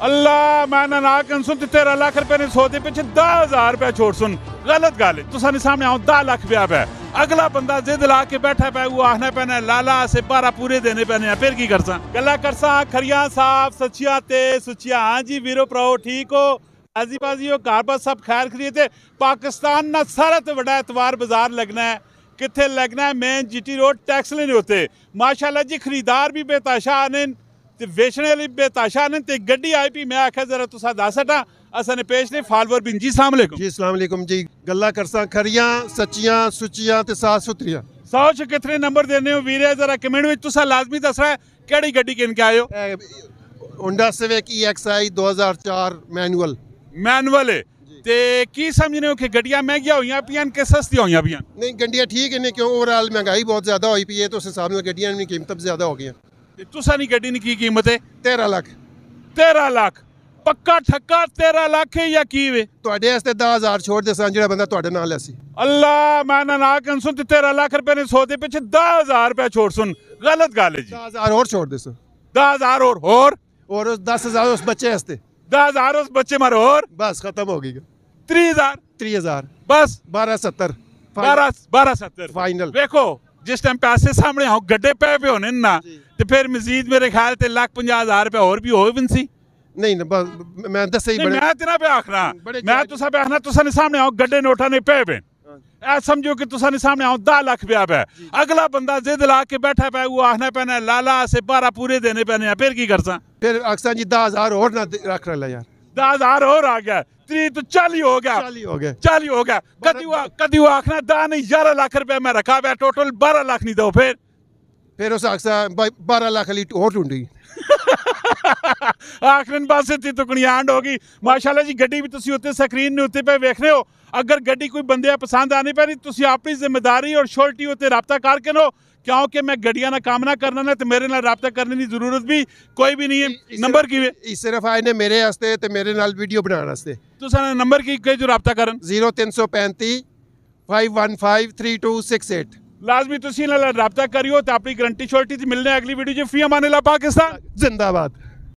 अल्लाह मैं ना कन सुन 13 लाख रुपए ने सौदे पिछे 10,000 रुपया छोड़ सुन गलत गल है तुसाने सामने आओ 10 लाख पिया पे अगला बंदा जिद ला के बैठा पे वो आखना पैना लाला से 12 पूरे देने पैने हैं फिर की करसा गल्ला करसा खरियां साफ सच्चियां ते सुचियां हाँ जी वीरो भराओ ठीक हो आजी बाजी हो घर बस सब खैर खरीदे पाकिस्तान ना सारा तो बड़ा एतवार बाजार लगना है कितने लगना है मेन जीटी रोड टैक्स लेने होते माशाल्लाह जी खरीदार भी बेताशा आने ते वेचने वाले बेताशा ने ते गड्डी आई भी मैं आख्या जरा तुसा दस हटा असा ने पेश ने फालवर बिन जी अस्सलाम वालेकुम जी अस्सलाम वालेकुम जी गल्ला करसा खरियां सच्चियां सुचियां ते साफ सुथरियां 100 च कितने नंबर देने हो वीरे जरा कमेंट में तुसा लाजमी दसना है केड़ी गड्डी किन के आए हो होंडा सिविक EXI 2004 मैनुअल है ते की समझने हो कि गड्डियां महंगियां होईयां पियां के सस्ती होईयां पियां नहीं गड्डियां ठीक है क्यों ओवरऑल महंगाई बहुत ज्यादा हुई पई है तो उस हिसाब नाल गड्डियां दी कीमत ज्यादा हो गई ते तुसा नी गड्डी नी की कीमत है 13 लाख 13 लाख पक्का ठक्का 13 लाख है या की वे ਤੁਹਾਡੇ ਵਾਸਤੇ 10000 ਛੋੜ ਦੇ ਸਾਂ ਜਿਹੜਾ ਬੰਦਾ ਤੁਹਾਡੇ ਨਾਲ ਸੀ अल्लाह मैं ना कन सुन 13 लाख रुपए ने सौदे पिछे 10,000 रुपया छोड़ सुन गलत गल है जी 10000 और छोड़ दे सर 10,000 और उस 10000 उस बच्चे वास्ते 10,000 उस बच्चे मारो और बस खत्म हो गई 30,000 30,000 बस 1270 1270 फाइनल देखो जिस टाइम पैसे सामने आओ गड्ढे पे होने ना तो फिर मजीद मेरे ख्याल से 1,50,000 रुपया और भी हो भी नहीं ना मैं दस ही बड़े मैं तेरा पे आखना मैं तुसा पे आखना तुसा ने सामने आओ गड्ढे नोटा ने पे ऐ समझो कि तुसा ने सामने आओ 10 लाख पिया पे अगला बंदा जिद ला के बैठा पे वो आखना पैना लाला से 12 पूरे देने पैने हैं फिर की करसा फिर अक्सर जी 10000 और ना रख रहा यार 10,000 और आ गया 3 तो 40 हो गया 40 हो गया कदी वो आखना दा नहीं 11 लाख रुपया मैं रखा हुआ टोटल 12 लाख नहीं दो फिर उस अक्सर 12 लाख ली और ढूंढी आखिरन बस इतनी तुकड़ी आंड होगी माशाल्लाह जी गड्डी भी तुसी उत्ते स्क्रीन ने उत्ते पे वेख रहे हो अगर गड्डी कोई बंदे पसंद आने पैनी तुसी अपनी जिम्मेदारी और श्योरिटी उत्ते राबता करके नो क्योंकि मैं गड्डियां ना काम ना करना ना तो मेरे नाल राबता करने की जरूरत भी कोई भी नहीं है नंबर की सिर्फ आए ने मेरे वास्ते ते मेरे नाल वीडियो बनाने वास्ते तुसा नंबर की जो राबता करन 0335 515 3268 लाजमी तुसी नाल राबता करियो तो अपनी गारंटी श्योरिटी मिलने अगली वीडियो जी फी अमान अल्लाह पाकिस्तान जिंदाबाद।